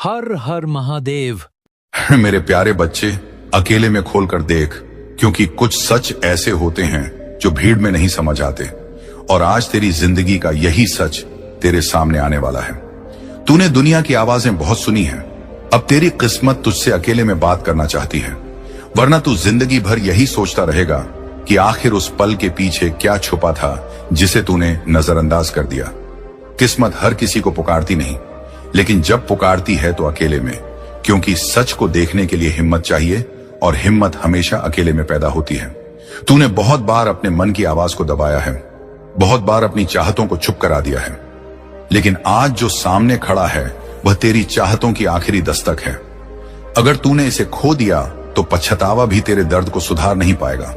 हर हर महादेव। मेरे प्यारे बच्चे, अकेले में खोलकर देख, क्योंकि कुछ सच ऐसे होते हैं जो भीड़ में नहीं समझ आते। और आज तेरी जिंदगी का यही सच तेरे सामने आने वाला है। तूने दुनिया की आवाजें बहुत सुनी हैं, अब तेरी किस्मत तुझसे अकेले में बात करना चाहती है, वरना तू जिंदगी भर यही सोचता रहेगा कि आखिर उस पल के पीछे क्या छुपा था जिसे तूने नजरअंदाज कर दिया। किस्मत हर किसी को पुकारती नहीं, लेकिन जब पुकारती है तो अकेले में, क्योंकि सच को देखने के लिए हिम्मत चाहिए और हिम्मत हमेशा अकेले में पैदा होती है। तूने बहुत बार अपने मन की आवाज को दबाया है, बहुत बार अपनी चाहतों को चुप करा दिया है, लेकिन आज जो सामने खड़ा है वह तेरी चाहतों की आखिरी दस्तक है। अगर तूने इसे खो दिया तो पछतावा भी तेरे दर्द को सुधार नहीं पाएगा।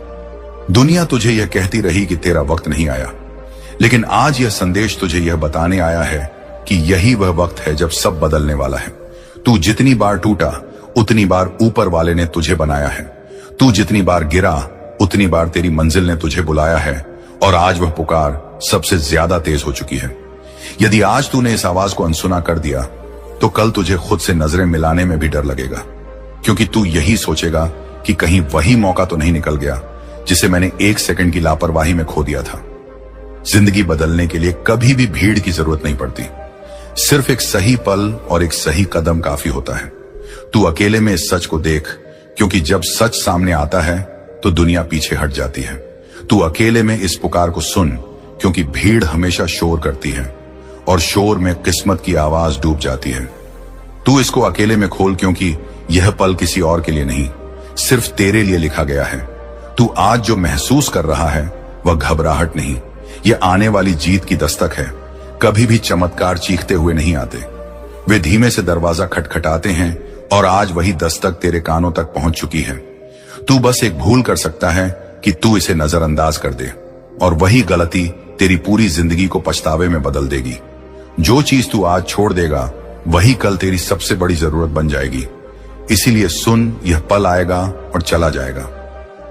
दुनिया तुझे यह कहती रही कि तेरा वक्त नहीं आया, लेकिन आज यह संदेश तुझे यह बताने आया है कि यही वह वक्त है जब सब बदलने वाला है। तू जितनी बार टूटा उतनी बार ऊपर वाले ने तुझे बनाया है। तू जितनी बार गिरा उतनी बार तेरी मंजिल ने तुझे बुलाया है, और आज वह पुकार सबसे ज्यादा तेज हो चुकी है। यदि आज तूने इस आवाज को अनसुना कर दिया तो कल तुझे खुद से नजरें मिलाने में भी डर लगेगा, क्योंकि तू यही सोचेगा कि कहीं वही मौका तो नहीं निकल गया जिसे मैंने एक सेकंड की लापरवाही में खो दिया था। जिंदगी बदलने के लिए कभी भी भीड़ की जरूरत नहीं पड़ती, सिर्फ एक सही पल और एक सही कदम काफी होता है। तू अकेले में इस सच को देख, क्योंकि जब सच सामने आता है तो दुनिया पीछे हट जाती है। तू अकेले में इस पुकार को सुन, क्योंकि भीड़ हमेशा शोर करती है और शोर में किस्मत की आवाज डूब जाती है। तू इसको अकेले में खोल, क्योंकि यह पल किसी और के लिए नहीं, सिर्फ तेरे लिए लिखा गया है। तू आज जो महसूस कर रहा है वह घबराहट नहीं, यह आने वाली जीत की दस्तक है। कभी भी चमत्कार चीखते हुए नहीं आते, वे धीमे से दरवाजा खटखटाते हैं, और आज वही दस्तक तेरे कानों तक पहुंच चुकी है। तू बस एक भूल कर सकता है कि तू इसे नजरअंदाज कर दे, और वही गलती तेरी पूरी जिंदगी को पछतावे में बदल देगी। जो चीज तू आज छोड़ देगा वही कल तेरी सबसे बड़ी जरूरत बन जाएगी। इसीलिए सुन, यह पल आएगा और चला जाएगा,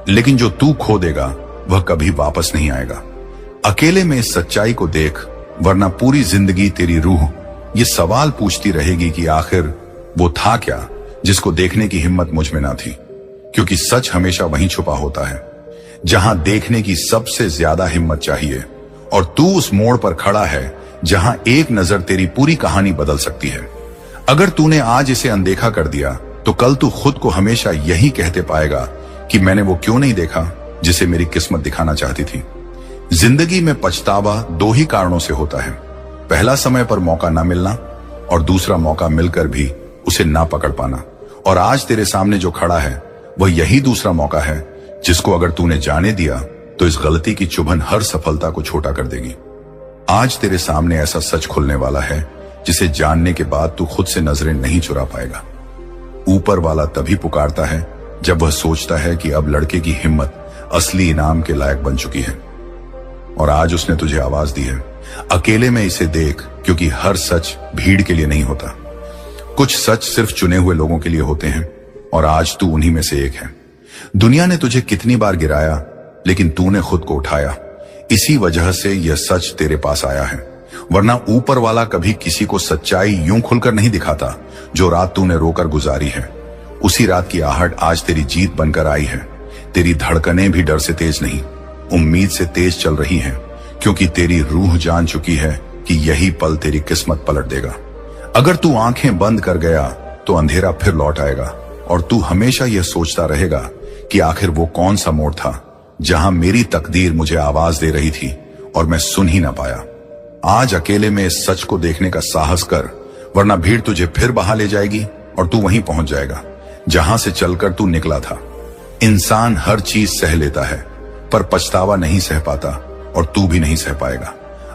लेकिन जो तू खो देगा वह कभी वापस नहीं आएगा। अकेले में इस सच्चाई को देख, वरना पूरी जिंदगी तेरी रूह ये सवाल पूछती रहेगी कि आखिर वो था क्या जिसको देखने की हिम्मत मुझ में ना थी। क्योंकि सच हमेशा वहीं छुपा होता है जहां देखने की सबसे ज्यादा हिम्मत चाहिए, और तू उस मोड़ पर खड़ा है जहां एक नजर तेरी पूरी कहानी बदल सकती है। अगर तूने आज इसे अनदेखा कर दिया तो कल तू खुद को हमेशा यही कहते पाएगा कि मैंने वो क्यों नहीं देखा जिसे मेरी किस्मत दिखाना चाहती थी। जिंदगी में पछतावा दो ही कारणों से होता है, पहला समय पर मौका ना मिलना, और दूसरा मौका मिलकर भी उसे ना पकड़ पाना। और आज तेरे सामने जो खड़ा है वह यही दूसरा मौका है, जिसको अगर तूने जाने दिया तो इस गलती की चुभन हर सफलता को छोटा कर देगी। आज तेरे सामने ऐसा सच खुलने वाला है जिसे जानने के बाद तू खुद से नजरें नहीं चुरा पाएगा। ऊपर वाला तभी पुकारता है जब वह सोचता है कि अब लड़के की हिम्मत असली इनाम के लायक बन चुकी है, और आज उसने तुझे आवाज दी है। अकेले में इसे देख, क्योंकि हर सच भीड़ के लिए नहीं होता। कुछ सच सिर्फ चुने हुए लोगों के लिए होते हैं, और आज तू उन्हीं में से एक है। दुनिया ने तुझे कितनी बार गिराया, लेकिन तूने खुद को उठाया। इसी वजह से यह सच तेरे पास आया है, वरना ऊपर वाला कभी किसी को सच्चाई यूं खुलकर नहीं दिखाता। जो रात तूने रोकर गुजारी है, उसी रात की आहट आज तेरी जीत बनकर आई है। तेरी धड़कनें भी डर से तेज नहीं, उम्मीद से तेज चल रही हैं, क्योंकि तेरी रूह जान चुकी है कि यही पल तेरी किस्मत पलट देगा। अगर तू आंखें बंद कर गया तो अंधेरा फिर लौट आएगा, और तू हमेशा यह सोचता रहेगा कि आखिर वो कौन सा मोड़ था जहां मेरी तकदीर मुझे आवाज दे रही थी और मैं सुन ही ना पाया। आज अकेले में इस सच को देखने का साहस कर, वरना भीड़ तुझे फिर बहा ले जाएगी और तू वहीं पहुंच जाएगा जहां से चलकर तू निकला था। इंसान हर चीज सह लेता है, पर पछतावा नहीं सह पाता, और तू भी नहीं सह पाएगा।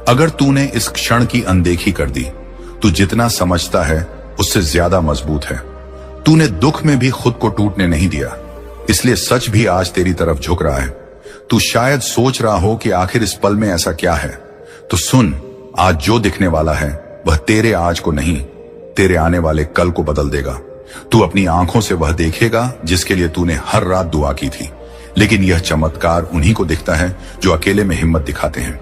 अगर तूने इस क्षण की अनदेखी कर दी, तू जितना समझता है उससे ज्यादा मजबूत है। तूने दुख में भी खुद को टूटने नहीं दिया, इसलिए सच भी आज तेरी तरफ झुक रहा है। तू शायद सोच रहा हो कि आखिर इस पल में ऐसा क्या है, तो सुन, आज जो दिखने वाला है वह तेरे आज को नहीं, तेरे आने वाले कल को बदल देगा। तू अपनी आंखों से वह देखेगा जिसके लिए तूने हर रात दुआ की थी, लेकिन यह चमत्कार उन्हीं को दिखता है जो अकेले में हिम्मत दिखाते हैं।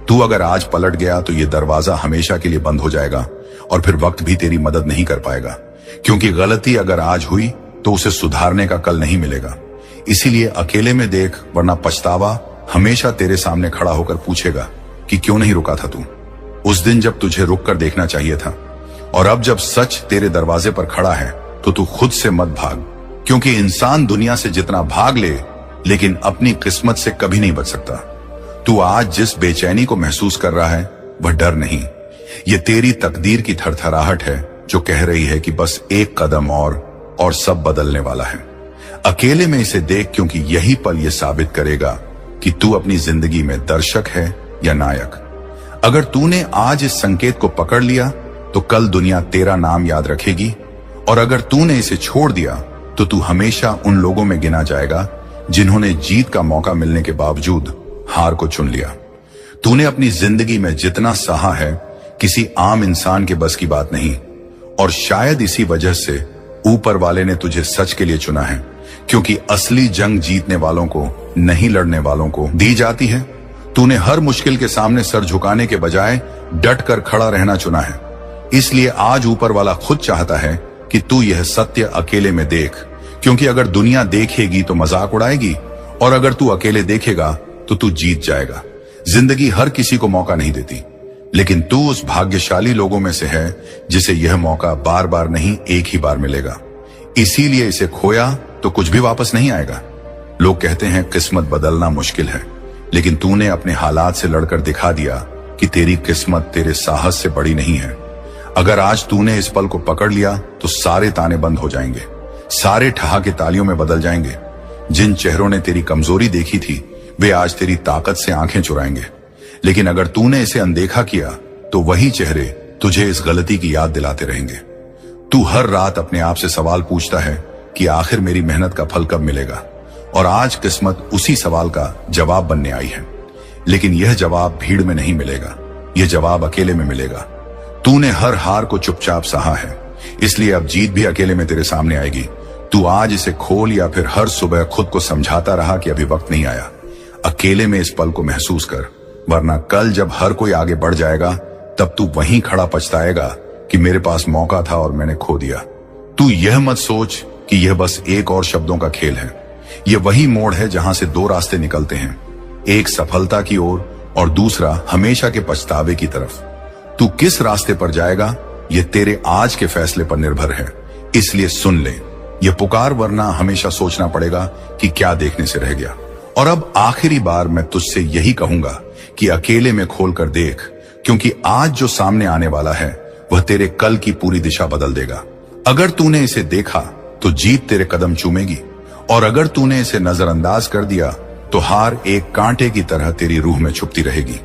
तू अगर आज पलट गया तो यह दरवाजा हमेशा के लिए बंद हो जाएगा, और फिर वक्त भी तेरी मदद नहीं कर पाएगा, क्योंकि गलती अगर आज हुई तो उसे सुधारने का कल नहीं मिलेगा। इसीलिए अकेले में देख, वरना पछतावा हमेशा तेरे सामने खड़ा होकर पूछेगा कि क्यों नहीं रुका था तू उस दिन जब तुझे रुक कर देखना चाहिए था। और अब जब सच तेरे दरवाजे पर खड़ा है तो तू खुद से मत भाग, क्योंकि इंसान दुनिया से जितना भाग ले लेकिन अपनी किस्मत से कभी नहीं बच सकता। तू आज जिस बेचैनी को महसूस कर रहा है वह डर नहीं, ये तेरी तकदीर की थरथराहट है जो कह रही है कि बस एक कदम और सब बदलने वाला है। अकेले में इसे देख, क्योंकि यही पल ये साबित करेगा कि तू अपनी जिंदगी में दर्शक है या नायक। अगर तूने आज इस संकेत को पकड़ लिया तो कल दुनिया तेरा नाम याद रखेगी, और अगर तूने इसे छोड़ दिया तो तू हमेशा उन लोगों में गिना जाएगा जिन्होंने जीत का मौका मिलने के बावजूद हार को चुन लिया। तूने अपनी जिंदगी में जितना सहा है किसी आम इंसान के बस की बात नहीं, और शायद इसी वजह से ऊपर वाले ने तुझे सच के लिए चुना है, क्योंकि असली जंग जीतने वालों को नहीं, लड़ने वालों को दी जाती है। तूने हर मुश्किल के सामने सर झुकाने के बजाय डट कर खड़ा रहना चुना है। इसलिए आज ऊपर वाला खुद चाहता है कि तू यह सत्य अकेले में देख, क्योंकि अगर दुनिया देखेगी तो मजाक उड़ाएगी, और अगर तू अकेले देखेगा तो तू जीत जाएगा। जिंदगी हर किसी को मौका नहीं देती, लेकिन तू उस भाग्यशाली लोगों में से है जिसे यह मौका बार बार नहीं, एक ही बार मिलेगा। इसीलिए इसे खोया तो कुछ भी वापस नहीं आएगा। लोग कहते हैं किस्मत बदलना मुश्किल है, लेकिन तूने अपने हालात से लड़कर दिखा दिया कि तेरी किस्मत तेरे साहस से बड़ी नहीं है। अगर आज तूने इस पल को पकड़ लिया तो सारे ताने बंद हो जाएंगे, सारे ठहाके तालियों में बदल जाएंगे। जिन चेहरों ने तेरी कमजोरी देखी थी वे आज तेरी ताकत से आंखें चुराएंगे, लेकिन अगर तूने इसे अनदेखा किया तो वही चेहरे तुझे इस गलती की याद दिलाते रहेंगे। तू हर रात अपने आप से सवाल पूछता है कि आखिर मेरी मेहनत का फल कब मिलेगा, और आज किस्मत उसी सवाल का जवाब बनने आई है। लेकिन यह जवाब भीड़ में नहीं मिलेगा, यह जवाब अकेले में मिलेगा। तूने हर हार को चुपचाप सहा है, इसलिए अब जीत भी अकेले में तेरे सामने आएगी। तू आज इसे खोल या फिर हर सुबह खुद को समझाता रहा कि अभी वक्त नहीं आया। अकेले में इस पल को महसूस कर, वरना कल जब हर कोई आगे बढ़ जाएगा तब तू वहीं खड़ा पछताएगा कि मेरे पास मौका था और मैंने खो दिया। तू यह मत सोच कि यह बस एक और शब्दों का खेल है। यह वही मोड़ है जहां से दो रास्ते निकलते हैं, एक सफलता की ओर और दूसरा हमेशा के पछतावे की तरफ। तू किस रास्ते पर जाएगा यह तेरे आज के फैसले पर निर्भर है। इसलिए सुन ले यह पुकार, वरना हमेशा सोचना पड़ेगा कि क्या देखने से रह गया। और अब आखिरी बार मैं तुझसे यही कहूंगा कि अकेले में खोलकर देख, क्योंकि आज जो सामने आने वाला है वह तेरे कल की पूरी दिशा बदल देगा। अगर तूने इसे देखा तो जीत तेरे कदम चूमेगी, और अगर तूने इसे नजरअंदाज कर दिया तो हार एक कांटे की तरह तेरी रूह में छुपती रहेगी।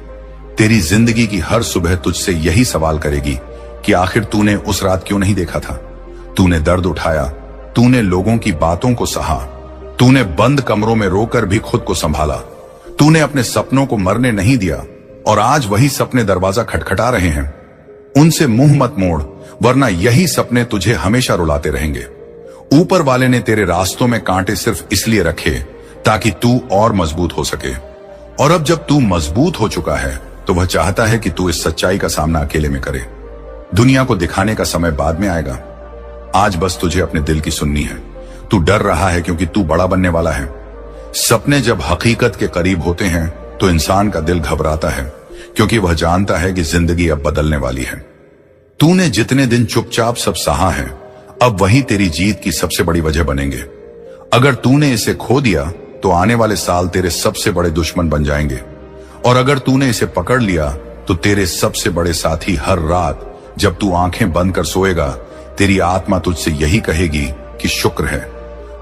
तेरी जिंदगी की हर सुबह तुझसे यही सवाल करेगी कि आखिर तूने उस रात क्यों नहीं देखा था। तूने दर्द उठाया, तूने लोगों की बातों को सहा, तूने बंद कमरों में रोकर भी खुद को संभाला, तूने अपने सपनों को मरने नहीं दिया, और आज वही सपने दरवाजा खटखटा रहे हैं। उनसे मुंह मत मोड़, वरना यही सपने तुझे हमेशा रुलाते रहेंगे। ऊपर वाले ने तेरे रास्तों में कांटे सिर्फ इसलिए रखे ताकि तू और मजबूत हो सके, और अब जब तू मजबूत हो चुका है तो वह चाहता है कि तू इस सच्चाई का सामना अकेले में करे। दुनिया को दिखाने का समय बाद में आएगा, आज बस तुझे अपने दिल की सुननी है। तू डर रहा है क्योंकि तू बड़ा बनने वाला है। सपने जब हकीकत के करीब होते हैं तो इंसान का दिल घबराता है, क्योंकि वह जानता है कि जिंदगी अब बदलने वाली है। तूने जितने दिन चुपचाप सब सहा है, अब वही तेरी जीत की सबसे बड़ी वजह बनेंगे। अगर तूने इसे खो दिया तो आने वाले साल तेरे सबसे बड़े दुश्मन बन जाएंगे, और अगर तूने इसे पकड़ लिया तो तेरे सबसे बड़े साथी हर रात जब तू आंखें बंद कर सोएगा तेरी आत्मा तुझसे यही कहेगी कि शुक्र है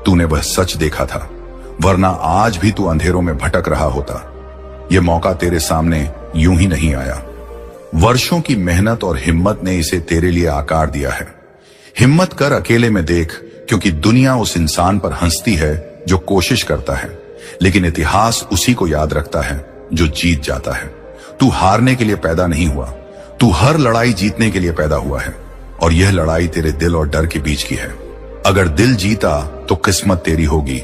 तूने वह सच देखा था, वरना आज भी तू अंधेरों में भटक रहा होता। यह मौका तेरे सामने यूं ही नहीं आया। वर्षों की मेहनत और हिम्मत ने इसे तेरे लिए आकार दिया है। हिम्मत कर अकेले में देख, क्योंकि दुनिया उस इंसान पर हंसती है जो कोशिश करता है, लेकिन इतिहास उसी को याद रखता है जो जीत जाता है। तू हारने के लिए पैदा नहीं हुआ, तू हर लड़ाई जीतने के लिए पैदा हुआ है, और यह लड़ाई तेरे दिल और डर के बीच की है। अगर दिल जीता तो किस्मत तेरी होगी,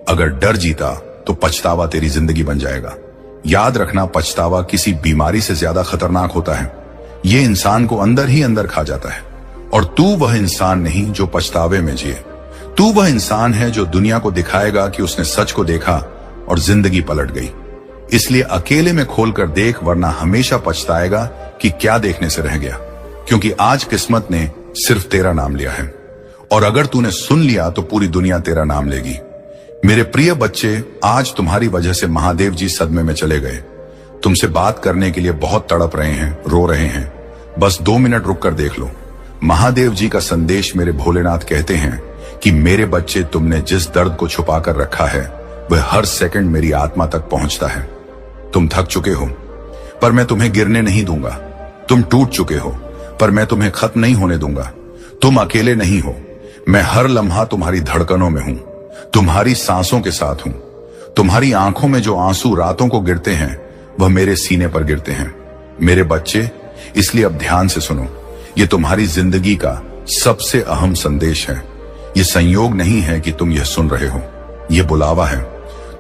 अगर डर जीता तो पछतावा तेरी जिंदगी बन जाएगा। याद रखना, पछतावा किसी बीमारी से ज्यादा खतरनाक होता है। यह इंसान को अंदर ही अंदर खा जाता है, और तू वह इंसान नहीं जो पछतावे में जिए। तू वह इंसान है जो दुनिया को दिखाएगा कि उसने सच को देखा और जिंदगी पलट गई। इसलिए अकेले में खोलकर देख, वरना हमेशा पछताएगा कि क्या देखने से रह गया। क्योंकि आज किस्मत ने सिर्फ तेरा नाम लिया है, और अगर तूने सुन लिया तो पूरी दुनिया तेरा नाम लेगी। मेरे प्रिय बच्चे, आज तुम्हारी वजह से महादेव जी सदमे में चले गए। तुमसे बात करने के लिए बहुत तड़प रहे हैं, रो रहे हैं। बस 2 मिनट रुक कर देख लो। महादेव जी का संदेश मेरे भोलेनाथ कहते हैं कि मेरे बच्चे, तुमने जिस दर्द को छुपा कर रखा है वह हर सेकंड मेरी आत्मा तक पहुंचता है। तुम थक चुके हो, पर मैं तुम्हें गिरने नहीं दूंगा। तुम टूट चुके हो, पर मैं तुम्हें खत्म नहीं होने दूंगा। तुम अकेले नहीं हो, मैं हर लम्हा तुम्हारी धड़कनों में हूं, तुम्हारी सांसों के साथ हूं। तुम्हारी आंखों में जो आंसू रातों को गिरते हैं वह मेरे सीने पर गिरते हैं। मेरे बच्चे, इसलिए अब ध्यान से सुनो। ये तुम्हारी जिंदगी का सबसे अहम संदेश है। ये संयोग नहीं है कि तुम यह सुन रहे हो, ये बुलावा है।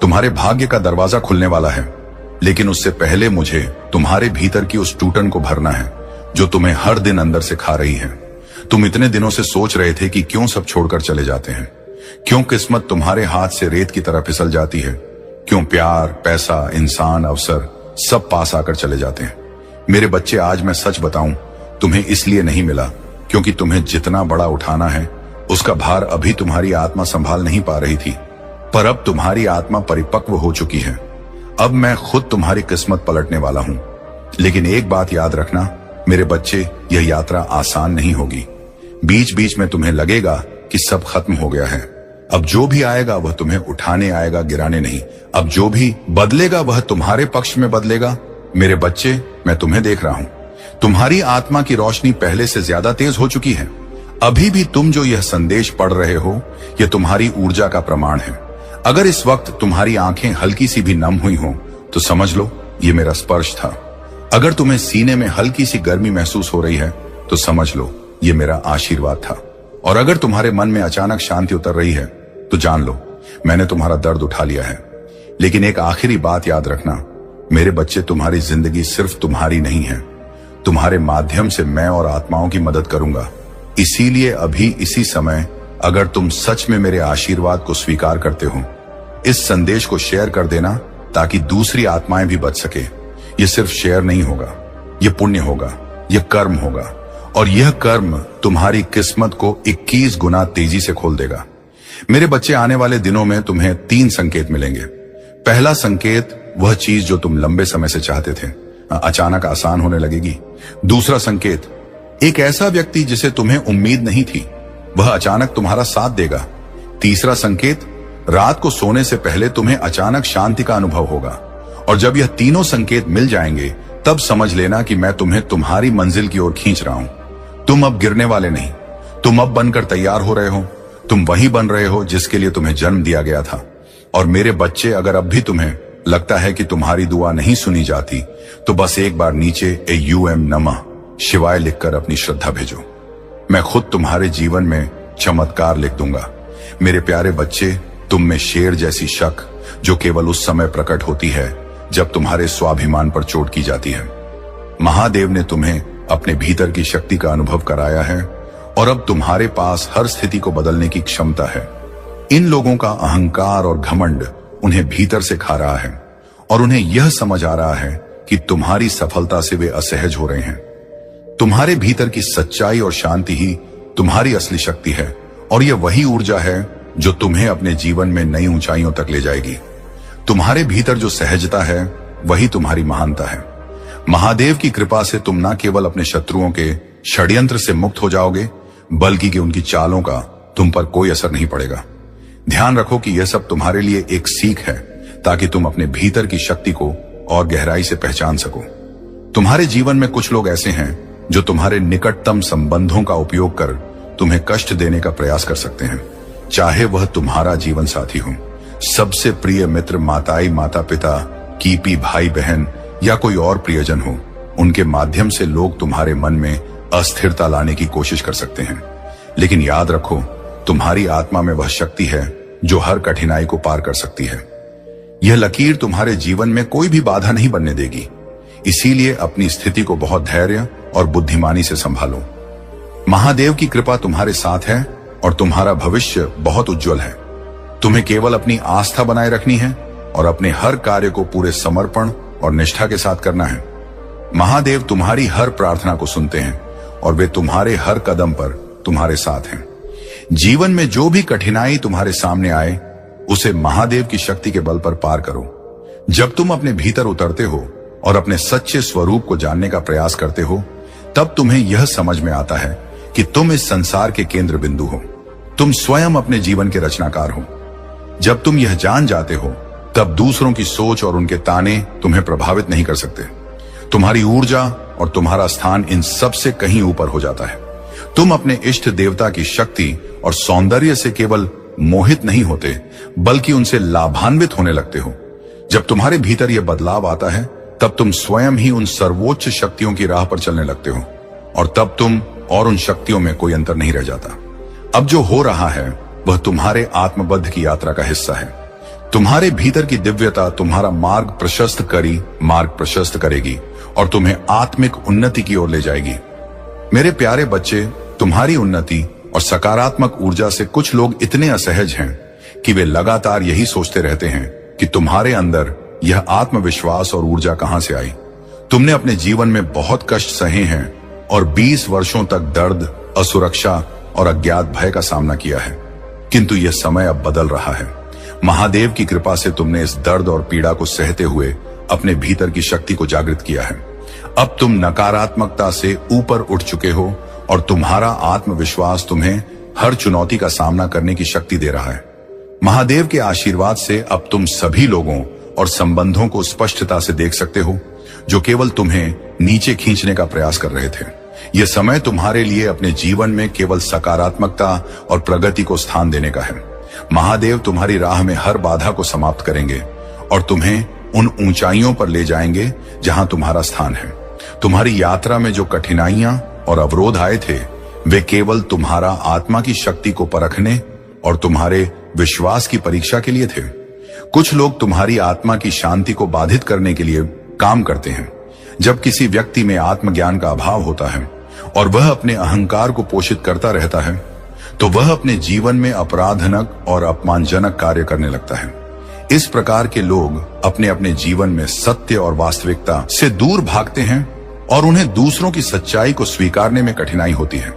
तुम्हारे भाग्य का दरवाजा खुलने वाला है, लेकिन उससे पहले मुझे तुम्हारे भीतर की उस टूटन को भरना है जो तुम्हें हर दिन अंदर से खा रही है। तुम इतने दिनों से सोच रहे थे कि क्यों सब छोड़कर चले जाते हैं, क्यों किस्मत तुम्हारे हाथ से रेत की तरह फिसल जाती है, क्यों प्यार, पैसा, इंसान, अवसर सब पास आकर चले जाते हैं। मेरे बच्चे, आज मैं सच बताऊं, तुम्हें इसलिए नहीं मिला क्योंकि तुम्हें जितना बड़ा उठाना है उसका भार अभी तुम्हारी आत्मा संभाल नहीं पा रही थी, पर अब तुम्हारी आत्मा परिपक्व हो चुकी है। अब मैं खुद तुम्हारी किस्मत पलटने वाला हूं। लेकिन एक बात याद रखना मेरे बच्चे, यह यात्रा आसान नहीं होगी। बीच बीच में तुम्हें लगेगा कि सब खत्म हो गया है। अब जो भी आएगा वह तुम्हें उठाने आएगा, गिराने नहीं। अब जो भी बदलेगा वह तुम्हारे पक्ष में बदलेगा। मेरे बच्चे, मैं तुम्हें देख रहा हूं। तुम्हारी आत्मा की रोशनी पहले से ज्यादा तेज हो चुकी है। अभी भी तुम जो यह संदेश पढ़ रहे हो, यह तुम्हारी ऊर्जा का प्रमाण है। अगर इस वक्त तुम्हारी आंखें हल्की सी भी नम हुई हो तो समझ लो ये मेरा स्पर्श था। अगर तुम्हें सीने में हल्की सी गर्मी महसूस हो रही है तो समझ लो ये मेरा आशीर्वाद था। और अगर तुम्हारे मन में अचानक शांति उतर रही है तो जान लो मैंने तुम्हारा दर्द उठा लिया है। लेकिन एक आखिरी बात याद रखना मेरे बच्चे, तुम्हारी जिंदगी सिर्फ तुम्हारी नहीं है। तुम्हारे माध्यम से मैं और आत्माओं की मदद करूंगा। इसीलिए अभी इसी समय अगर तुम सच में मेरे आशीर्वाद को स्वीकार करते हो, इस संदेश को शेयर कर देना ताकि दूसरी आत्माएं भी बच सके। ये सिर्फ शेयर नहीं होगा, ये पुण्य होगा, ये कर्म होगा, और यह कर्म तुम्हारी किस्मत को 21 गुना तेजी से खोल देगा। मेरे बच्चे, आने वाले दिनों में तुम्हें 3 संकेत मिलेंगे। पहला संकेत, वह चीज जो तुम लंबे समय से चाहते थे अचानक आसान होने लगेगी। दूसरा संकेत, एक ऐसा व्यक्ति जिसे तुम्हें उम्मीद नहीं थी वह अचानक तुम्हारा साथ देगा। तीसरा संकेत, रात को सोने से पहले तुम्हें अचानक शांति का अनुभव होगा। और जब यह तीनों संकेत मिल जाएंगे तब समझ लेना कि मैं तुम्हें तुम्हारी मंजिल की ओर खींच रहा हूं। तुम अब गिरने वाले नहीं, तुम अब बनकर तैयार हो रहे हो। तुम वही बन रहे हो जिसके लिए तुम्हें जन्म दिया गया था। और मेरे बच्चे, अगर अब भी तुम्हें लगता है कि तुम्हारी दुआ नहीं सुनी जाती तो बस एक बार नीचे AUM नमः शिवाय लिखकर अपनी श्रद्धा भेजो। मैं खुद तुम्हारे जीवन में चमत्कार लिख दूंगा। मेरे प्यारे बच्चे, तुम में शेर जैसी शक जो केवल उस समय प्रकट होती है जब तुम्हारे स्वाभिमान पर चोट की जाती है। महादेव ने तुम्हें अपने भीतर की शक्ति का अनुभव कराया है और अब तुम्हारे पास हर स्थिति को बदलने की क्षमता है। इन लोगों का अहंकार और घमंड उन्हें भीतर से खा रहा है और उन्हें यह समझ आ रहा है कि तुम्हारी सफलता से वे असहज हो रहे हैं। तुम्हारे भीतर की सच्चाई और शांति ही तुम्हारी असली शक्ति है और यह वही ऊर्जा है जो तुम्हें अपने जीवन में नई ऊंचाइयों तक ले जाएगी। तुम्हारे भीतर जो सहजता है वही तुम्हारी महानता है। महादेव की कृपा से तुम न केवल अपने शत्रुओं के षड्यंत्र से मुक्त हो जाओगे बल्कि कि उनकी चालों का तुम पर कोई असर नहीं पड़ेगा। ध्यान रखो कि यह सब तुम्हारे लिए एक सीख है ताकि तुम अपने भीतर की शक्ति को और गहराई से पहचान सको। तुम्हारे जीवन में कुछ लोग ऐसे हैं जो तुम्हारे निकटतम संबंधों का उपयोग कर तुम्हें कष्ट देने का प्रयास कर सकते हैं, चाहे वह तुम्हारा जीवन साथी हो, सबसे प्रिय मित्र, माताई माता पिता, कीपी भाई बहन या कोई और प्रियजन हो। उनके माध्यम से लोग तुम्हारे मन में अस्थिरता लाने की कोशिश कर सकते हैं। लेकिन याद रखो, तुम्हारी आत्मा में वह शक्ति है जो हर कठिनाई को पार कर सकती है। यह लकीर तुम्हारे जीवन में कोई भी बाधा नहीं बनने देगी। इसीलिए अपनी स्थिति को बहुत धैर्य और बुद्धिमानी से संभालो। महादेव की कृपा तुम्हारे साथ है और तुम्हारा भविष्य बहुत उज्जवल है। तुम्हें केवल अपनी आस्था बनाए रखनी है और अपने हर कार्य को पूरे समर्पण और निष्ठा के साथ करना है। महादेव तुम्हारी हर प्रार्थना को सुनते हैं और वे तुम्हारे हर कदम पर तुम्हारे साथ हैं। जीवन में जो भी कठिनाई तुम्हारे सामने आए, उसे महादेव की शक्ति के बल पर पार करो। जब तुम अपने भीतर उतरते हो और अपने सच्चे स्वरूप को जानने का प्रयास करते हो, तब तुम्हें यह समझ में आता है कि तुम इस संसार के केंद्र बिंदु हो। तुम स्वयं अपने जीवन के रचनाकार हो। जब तुम यह जान जाते हो, तब दूसरों की सोच और उनके ताने तुम्हें प्रभावित नहीं कर सकते। तुम्हारी ऊर्जा और तुम्हारा स्थान इन सब से कहीं ऊपर हो जाता है। तुम अपने इष्ट देवता की शक्ति और सौंदर्य से केवल मोहित नहीं होते, बल्कि उनसे लाभान्वित होने लगते हो। जब तुम्हारे भीतर यह बदलाव आता है, तब तुम स्वयं ही उन सर्वोच्च शक्तियों की राह पर चलने लगते हो और तब तुम और उन शक्तियों में कोई अंतर नहीं रह जाता। अब जो हो रहा है वह तुम्हारे आत्मबद्ध की यात्रा का हिस्सा है। तुम्हारे भीतर की दिव्यता तुम्हारा मार्ग प्रशस्त करेगी और तुम्हें आत्मिक उन्नति की ओर ले जाएगी। मेरे प्यारे बच्चे, तुम्हारी उन्नति और सकारात्मक ऊर्जा से कुछ लोग इतने असहज हैं कि वे लगातार यही सोचते रहते हैं कि तुम्हारे अंदर यह आत्मविश्वास और ऊर्जा कहां से आई। तुमने अपने जीवन में बहुत कष्ट सहे हैं और 20 वर्षों तक दर्द, असुरक्षा और अज्ञात भय का सामना किया है, किंतु यह समय अब बदल रहा है। महादेव की कृपा से तुमने इस दर्द और पीड़ा को सहते हुए अपने भीतर की शक्ति को जागृत किया है। अब तुम नकारात्मकता से ऊपर उठ चुके हो और तुम्हारा आत्मविश्वास तुम्हें हर चुनौती का सामना करने की शक्ति दे रहा है। महादेव के आशीर्वाद से अब तुम सभी लोगों और संबंधों को स्पष्टता से देख सकते हो जो केवल तुम्हें नीचे खींचने का प्रयास कर रहे थे। यह समय तुम्हारे लिए अपने जीवन में केवल सकारात्मकता और प्रगति को स्थान देने का है। महादेव तुम्हारी राह में हर बाधा को समाप्त करेंगे और तुम्हें उन ऊंचाइयों पर ले जाएंगे जहां तुम्हारा स्थान है। तुम्हारी यात्रा में जो कठिनाइयां और अवरोध आए थे, वे केवल तुम्हारा आत्मा की शक्ति को परखने और तुम्हारे विश्वास की परीक्षा के लिए थे। कुछ लोग तुम्हारी आत्मा की शांति को बाधित करने के लिए काम करते हैं। जब किसी व्यक्ति में आत्मज्ञान का अभाव होता है और वह अपने अहंकार को पोषित करता रहता है, तो वह अपने जीवन में अपराधजनक और अपमानजनक कार्य करने लगता है। इस प्रकार के लोग अपने अपने जीवन में सत्य और वास्तविकता से दूर भागते हैं और उन्हें दूसरों की सच्चाई को स्वीकारने में कठिनाई होती है।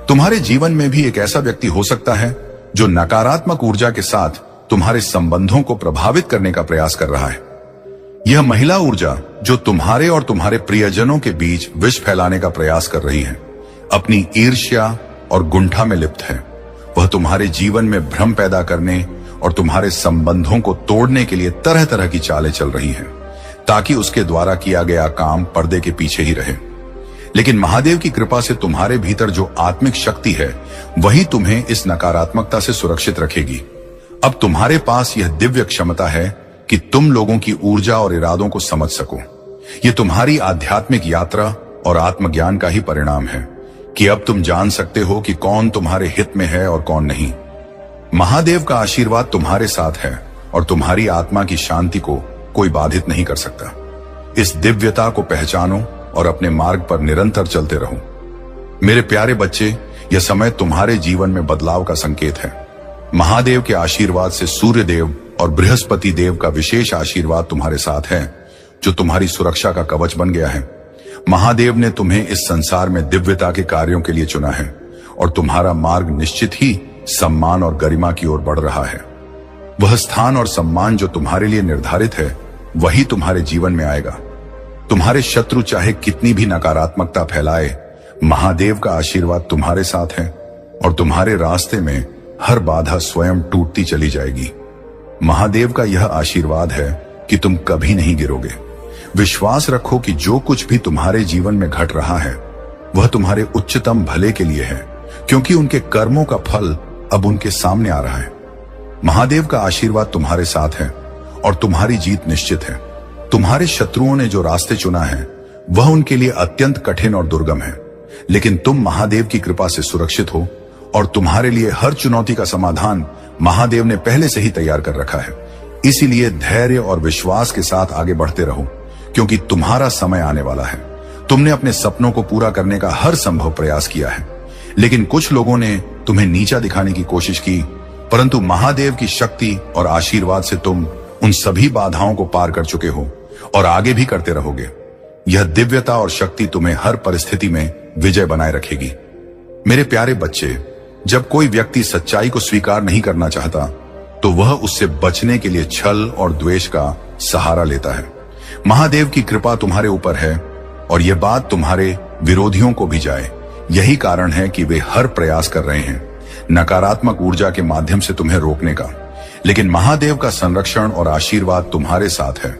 तुम्हारे जीवन में भी एक ऐसा व्यक्ति हो सकता है जो नकारात्मक ऊर्जा के साथ तुम्हारे संबंधों को प्रभावित करने का प्रयास कर रहा है। यह महिला ऊर्जा जो तुम्हारे और तुम्हारे प्रियजनों के बीच विष फैलाने का प्रयास कर रही है, अपनी ईर्ष्या और गुंठा में लिप्त है। वह तुम्हारे जीवन में भ्रम पैदा करने और तुम्हारे संबंधों को तोड़ने के लिए तरह तरह की चालें चल रही हैं, ताकि उसके द्वारा किया गया काम पर्दे के पीछे ही रहे। लेकिन महादेव की कृपा से तुम्हारे भीतर जो आत्मिक शक्ति है, वही तुम्हें इस नकारात्मकता से सुरक्षित रखेगी। अब तुम्हारे पास यह दिव्य क्षमता है कि तुम लोगों की ऊर्जा और इरादों को समझ सको। यह तुम्हारी आध्यात्मिक यात्रा और आत्मज्ञान का ही परिणाम है कि अब तुम जान सकते हो कि कौन तुम्हारे हित में है और कौन नहीं। महादेव का आशीर्वाद तुम्हारे साथ है और तुम्हारी आत्मा की शांति को कोई बाधित नहीं कर सकता। इस दिव्यता को पहचानो और अपने मार्ग पर निरंतर चलते रहो। मेरे प्यारे बच्चे, यह समय तुम्हारे जीवन में बदलाव का संकेत है। महादेव के आशीर्वाद से सूर्य देव और बृहस्पति देव का विशेष आशीर्वाद तुम्हारे साथ है, जो तुम्हारी सुरक्षा का कवच बन गया है। महादेव ने तुम्हें इस संसार में दिव्यता के कार्यों के लिए चुना है और तुम्हारा मार्ग निश्चित ही सम्मान और गरिमा की ओर बढ़ रहा है। वह स्थान और सम्मान जो तुम्हारे लिए निर्धारित है, वही तुम्हारे जीवन में आएगा। तुम्हारे शत्रु चाहे कितनी भी नकारात्मकता फैलाए, महादेव का आशीर्वाद तुम्हारे साथ है और तुम्हारे रास्ते में हर बाधा स्वयं टूटती चली जाएगी। महादेव का यह आशीर्वाद है कि तुम कभी नहीं गिरोगे। विश्वास रखो कि जो कुछ भी तुम्हारे जीवन में घट रहा है, वह तुम्हारे उच्चतम भले के लिए है, क्योंकि उनके कर्मों का फल अब उनके सामने आ रहा है। महादेव का आशीर्वाद तुम्हारे साथ है और तुम्हारी जीत निश्चित है। तुम्हारे शत्रुओं ने जो रास्ते चुना है, वह उनके लिए अत्यंत कठिन और दुर्गम है, लेकिन तुम महादेव की कृपा से सुरक्षित हो और तुम्हारे लिए हर चुनौती का समाधान महादेव ने पहले से ही तैयार कर रखा है। इसीलिए धैर्य और विश्वास के साथ आगे बढ़ते रहो, क्योंकि तुम्हारा समय आने वाला है। तुमने अपने सपनों को पूरा करने का हर संभव प्रयास किया है। लेकिन कुछ लोगों ने तुम्हें नीचा दिखाने की कोशिश की, परंतु महादेव की शक्ति और आशीर्वाद से तुम उन सभी बाधाओं को पार कर चुके हो और आगे भी करते रहोगे। यह दिव्यता और शक्ति तुम्हें हर परिस्थिति में विजय बनाए रखेगी। मेरे प्यारे बच्चे, जब कोई व्यक्ति सच्चाई को स्वीकार नहीं करना चाहता तो वह उससे बचने के लिए छल और द्वेष का सहारा लेता है। महादेव की कृपा तुम्हारे ऊपर है और यह बात तुम्हारे विरोधियों को भी जाए। यही कारण है कि वे हर प्रयास कर रहे हैं नकारात्मक ऊर्जा के माध्यम से तुम्हें रोकने का, लेकिन महादेव का संरक्षण और आशीर्वाद तुम्हारे साथ है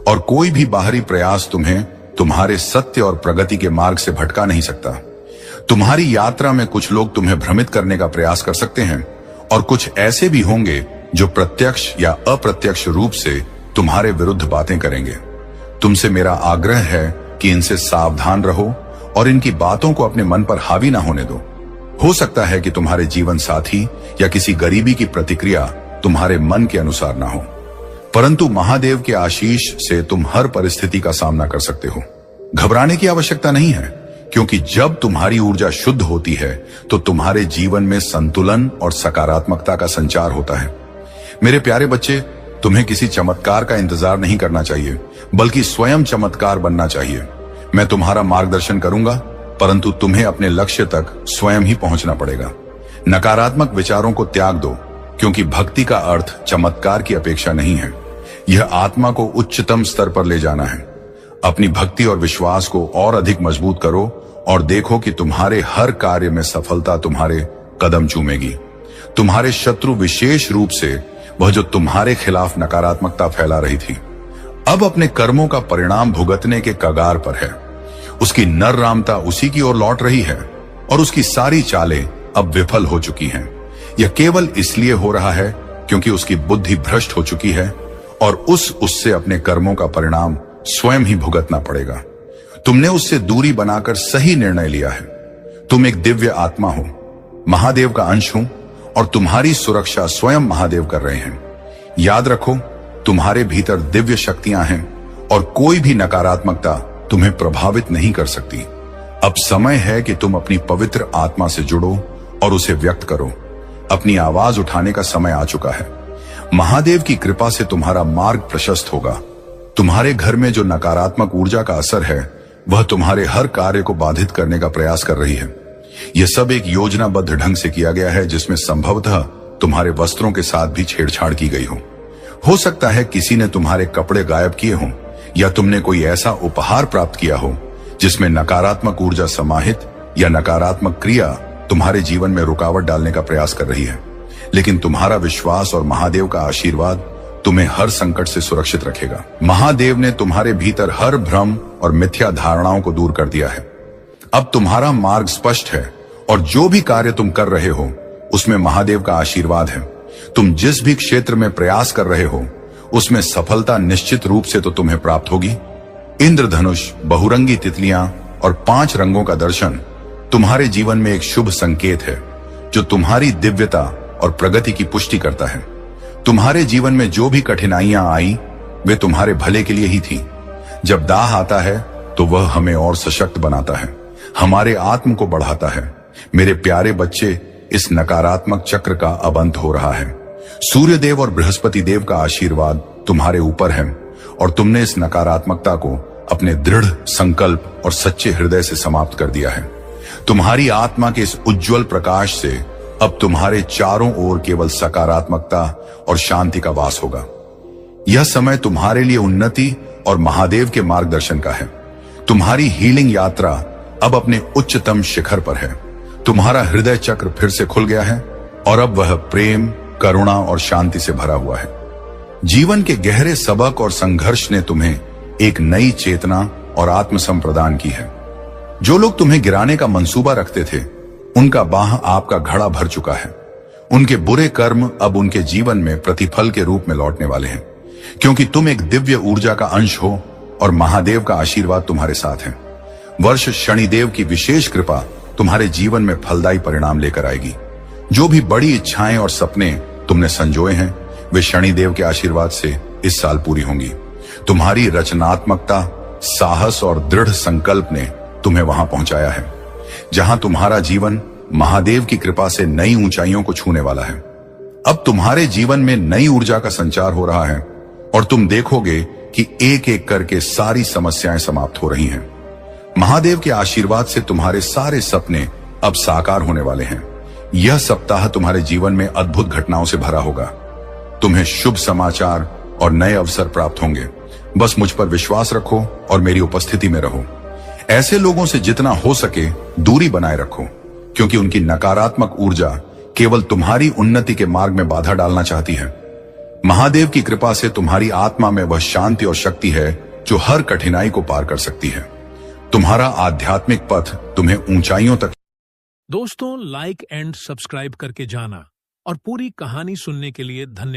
और कोई भी बाहरी प्रयास तुम्हें तुम्हारे सत्य और प्रगति के मार्ग से भटका नहीं सकता। तुम्हारी यात्रा में कुछ लोग तुम्हें भ्रमित करने का प्रयास कर सकते हैं और कुछ ऐसे भी होंगे जो प्रत्यक्ष या अप्रत्यक्ष रूप से तुम्हारे विरुद्ध बातें करेंगे। तुमसे मेरा आग्रह है कि इनसे सावधान रहो और इनकी बातों को अपने मन पर हावी ना होने दो। हो सकता है कि तुम्हारे जीवन साथी या किसी गरीबी की प्रतिक्रिया तुम्हारे मन के अनुसार ना हो, परंतु महादेव के आशीष से तुम हर परिस्थिति का सामना कर सकते हो। घबराने की आवश्यकता नहीं है, क्योंकि जब तुम्हारी ऊर्जा शुद्ध होती है तो तुम्हारे जीवन में संतुलन और सकारात्मकता का संचार होता है। मेरे प्यारे बच्चे, तुम्हें किसी चमत्कार का इंतजार नहीं करना चाहिए, बल्कि स्वयं चमत्कार बनना चाहिए। मैं तुम्हारा मार्गदर्शन करूंगा, परंतु तुम्हें अपने लक्ष्य तक स्वयं ही पहुंचना पड़ेगा। नकारात्मक विचारों को त्याग दो, क्योंकि भक्ति का अर्थ चमत्कार की अपेक्षा नहीं है। यह आत्मा को उच्चतम स्तर पर ले जाना है। अपनी भक्ति और विश्वास को और अधिक मजबूत करो और देखो कि तुम्हारे हर कार्य में सफलता तुम्हारे कदम चूमेगी। तुम्हारे शत्रु, विशेष रूप से वह जो तुम्हारे खिलाफ नकारात्मकता फैला रही थी, अब अपने कर्मों का परिणाम भुगतने के कगार पर है। उसकी नररामता उसी की ओर लौट रही है और उसकी सारी चालें अब विफल हो चुकी हैं। यह केवल इसलिए हो रहा है क्योंकि उसकी बुद्धि भ्रष्ट हो चुकी है और उससे अपने कर्मों का परिणाम स्वयं ही भुगतना पड़ेगा। तुमने उससे दूरी बनाकर सही निर्णय लिया है। तुम एक दिव्य आत्मा हो, महादेव का अंश हो और तुम्हारी सुरक्षा स्वयं महादेव कर रहे हैं। याद रखो, तुम्हारे भीतर दिव्य शक्तियां हैं और कोई भी नकारात्मकता तुम्हें प्रभावित नहीं कर सकती। अब समय है कि तुम अपनी पवित्र आत्मा से जुड़ो और उसे व्यक्त करो। अपनी आवाज उठाने का समय आ चुका है। महादेव की कृपा से तुम्हारा मार्ग प्रशस्त होगा। तुम्हारे घर में जो नकारात्मक ऊर्जा का असर है, वह तुम्हारे हर कार्य को बाधित करने का प्रयास कर रही है। यह सब एक योजनाबद्ध ढंग से किया गया है, जिसमें संभवतः तुम्हारे वस्त्रों के साथ भी छेड़छाड़ की गई हो सकता है किसी ने तुम्हारे कपड़े गायब किए हों या तुमने कोई ऐसा उपहार प्राप्त किया हो जिसमें नकारात्मक ऊर्जा समाहित या नकारात्मक क्रिया तुम्हारे जीवन में रुकावट डालने का प्रयास कर रही है। लेकिन तुम्हारा विश्वास और महादेव का आशीर्वाद तुम्हें हर संकट से सुरक्षित रखेगा। महादेव ने तुम्हारे भीतर हर भ्रम और मिथ्या धारणाओं को दूर कर दिया है। अब तुम्हारा मार्ग स्पष्ट है और जो भी कार्य तुम कर रहे हो उसमें महादेव का आशीर्वाद है। तुम जिस भी क्षेत्र में प्रयास कर रहे हो उसमें सफलता निश्चित रूप से तो तुम्हें प्राप्त होगी। इंद्रधनुष, बहुरंगी तितलियां और 5 रंगों का दर्शन तुम्हारे जीवन में एक शुभ संकेत है, जो तुम्हारी दिव्यता और प्रगति की पुष्टि करता है। तुम्हारे जीवन में जो भी कठिनाइयां आई, वे तुम्हारे भले के लिए ही थी। जब दाह आता है तो वह हमें और सशक्त बनाता है, हमारे आत्म को बढ़ाता है। मेरे प्यारे बच्चे, इस नकारात्मक चक्र का अब अंत हो रहा है। सूर्यदेव और बृहस्पति देव का आशीर्वाद तुम्हारे ऊपर है और तुमने इस नकारात्मकता को अपने दृढ़ संकल्प और सच्चे हृदय से समाप्त कर दिया है। तुम्हारी आत्मा के इस उज्जवल प्रकाश से अब तुम्हारे चारों ओर केवल सकारात्मकता और शांति का वास होगा। यह समय तुम्हारे लिए उन्नति और महादेव के मार्गदर्शन का है। तुम्हारी हीलिंग यात्रा अब अपने उच्चतम शिखर पर है। तुम्हारा हृदय चक्र फिर से खुल गया है और अब वह प्रेम, करुणा और शांति से भरा हुआ है। जीवन के गहरे सबक और संघर्ष ने तुम्हें एक नई चेतना और आत्मसम प्रदान की है। जो लोग तुम्हें गिराने का मंसूबा रखते थे, उनका बाह आपका घड़ा भर चुका है। उनके बुरे कर्म अब उनके जीवन में प्रतिफल के रूप में लौटने वाले हैं, क्योंकि तुम एक दिव्य ऊर्जा का अंश हो और महादेव का आशीर्वाद तुम्हारे साथ है। वर्ष शनिदेव की विशेष कृपा तुम्हारे जीवन में फलदायी परिणाम लेकर आएगी। जो भी बड़ी इच्छाएं और सपने तुमने संजोए हैं, वे शनिदेव के आशीर्वाद से इस साल पूरी होंगी। तुम्हारी रचनात्मकता, साहस और दृढ़ संकल्प ने तुम्हें वहां पहुंचाया है, जहां तुम्हारा जीवन महादेव की कृपा से नई ऊंचाइयों को छूने वाला है। अब तुम्हारे जीवन में नई ऊर्जा का संचार हो रहा है और तुम देखोगे कि एक एक करके सारी समस्याएं समाप्त हो रही हैं। महादेव के आशीर्वाद से तुम्हारे सारे सपने अब साकार होने वाले हैं। यह सप्ताह तुम्हारे जीवन में अद्भुत घटनाओं से भरा होगा। तुम्हें शुभ समाचार और नए अवसर प्राप्त होंगे। बस मुझ पर विश्वास रखो और मेरी उपस्थिति में रहो। ऐसे लोगों से जितना हो सके दूरी बनाए रखो, क्योंकि उनकी नकारात्मक ऊर्जा केवल तुम्हारी उन्नति के मार्ग में बाधा डालना चाहती है। महादेव की कृपा से तुम्हारी आत्मा में वह शांति और शक्ति है जो हर कठिनाई को पार कर सकती है। तुम्हारा आध्यात्मिक पथ तुम्हें ऊंचाइयों तक। दोस्तों, लाइक एंड सब्सक्राइब करके जाना और पूरी कहानी सुनने के लिए धन्यवाद।